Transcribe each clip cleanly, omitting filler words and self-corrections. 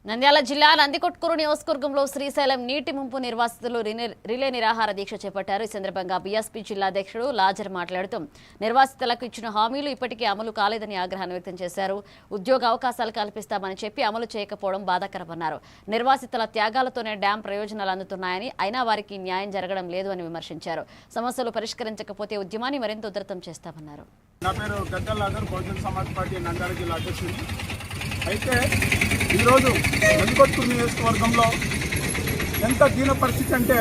నంద్యాల జిల్లా నందికొట్కూరు నియోజకవర్గంలో శ్రీశైలం నీటి ముంపు నిర్వాసితులు రిలే నిరాహార దీక్ష చేపట్టారు. ఈ సందర్భంగా బీఎస్పీ జిల్లా అధ్యక్షుడు లాజర్ మాట్లాడుతూ నిర్వాసితులకు ఇచ్చిన హామీలు ఇప్పటికీ అమలు కాలేదని ఆగ్రహాన్ని వ్యక్తం చేశారు. ఉద్యోగ అవకాశాలు కల్పిస్తామని చెప్పి అమలు చేయకపోవడం బాధాకరమన్నారు. నిర్వాసితుల త్యాగాలతోనే డ్యాం ప్రయోజనాలు అందుతున్నాయని, అయినా వారికి న్యాయం జరగడం లేదు అని విమర్శించారు. సమస్యలు పరిష్కరించకపోతే ఉద్యమాన్ని మరింత ఉధృతం చేస్తామన్నారు. నా పేరు గద్దల్ లాజర్, బహుజన్ సమాజ్ పార్టీ నంద్యాల జిల్లా అధ్యక్షుడు. అయితే ఈరోజు నందికొట్కూరు నియోజకవర్గంలో ఎంత దీన పరిస్థితి అంటే,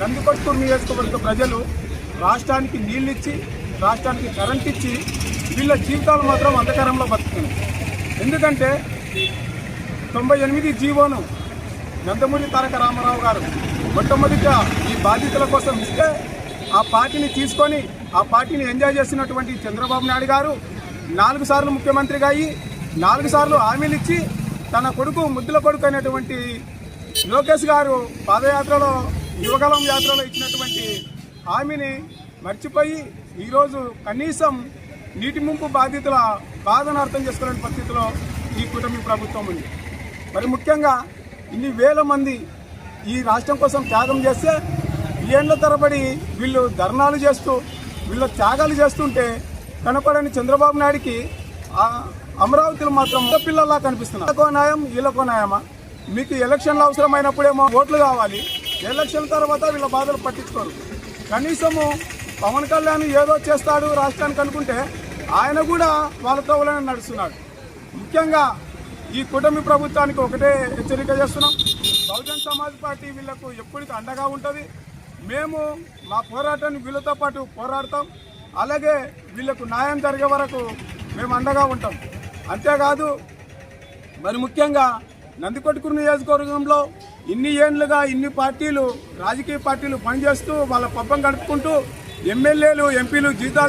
నందికొట్కూరు నియోజకవర్గ ప్రజలు రాష్ట్రానికి నీళ్ళు ఇచ్చి, రాష్ట్రానికి కరెంట్ ఇచ్చి, వీళ్ళ జీవితాలు మాత్రం అంధకారంలో బతుకుతున్నాయి. ఎందుకంటే 98 జీవోను నందమూరి తారక రామారావు గారు మొట్టమొదటిగా ఈ బాధితుల కోసం ఇస్తే, ఆ పార్టీని తీసుకొని ఆ పార్టీని ఎంజాయ్ చేస్తున్నటువంటి చంద్రబాబు నాయుడు గారు 4 సార్లు ముఖ్యమంత్రిగా అయ్యి 4 సార్లు హామీలు ఇచ్చి, తన కొడుకు ముద్దుల కొడుకు అయినటువంటి లోకేష్ గారు పాదయాత్రలో, యువగలం యాత్రలో ఇచ్చినటువంటి హామీని మర్చిపోయి ఈరోజు కనీసం నీటి ముంపు బాధితుల బాధను అర్థం చేసుకునే పరిస్థితిలో ఈ కూటమి ప్రభుత్వం ఉంది. మరి ముఖ్యంగా ఇన్ని వేల మంది ఈ రాష్ట్రం కోసం త్యాగం చేస్తే, ఏళ్ల తరబడి వీళ్ళు ధర్నాలు చేస్తూ, వీళ్ళ త్యాగాలు చేస్తుంటే కనపడని చంద్రబాబు నాయుడికి అమరావతిలో మాత్రం పిల్లల్లా కనిపిస్తున్నారు. వీళ్ళకో న్యాయం, వీళ్ళకో న్యాయమా? మీకు ఎలక్షన్లు అవసరమైనప్పుడేమో ఓట్లు కావాలి, ఎలక్షన్ తర్వాత వీళ్ళ బాధలు పట్టించుకోరు. కనీసము పవన్ కళ్యాణ్ ఏదో చేస్తాడు రాష్ట్రానికి అనుకుంటే, ఆయన కూడా వాళ్ళతో వాళ్ళని నడుస్తున్నాడు. ముఖ్యంగా ఈ కూటమి ప్రభుత్వానికి ఒకటే హెచ్చరిక చేస్తున్నాం. బహుజన్ సమాజ్ పార్టీ వీళ్లకు ఎప్పటికీ అండగా ఉంటుంది. మేము మా పోరాటాన్ని వీళ్ళతో పాటు పోరాడతాం. అలాగే వీళ్లకు న్యాయం జరిగే వరకు మేము అండగా ఉంటాం. అంతేకాదు, మరి ముఖ్యంగా నందికొట్కూరు నియోజకవర్గంలో ఇన్ని ఏండ్లుగా ఇన్ని పార్టీలు, రాజకీయ పార్టీలు పనిచేస్తూ వాళ్ళ పబ్బం గడుపుకుంటూ ఎమ్మెల్యేలు, ఎంపీలు జీతాలు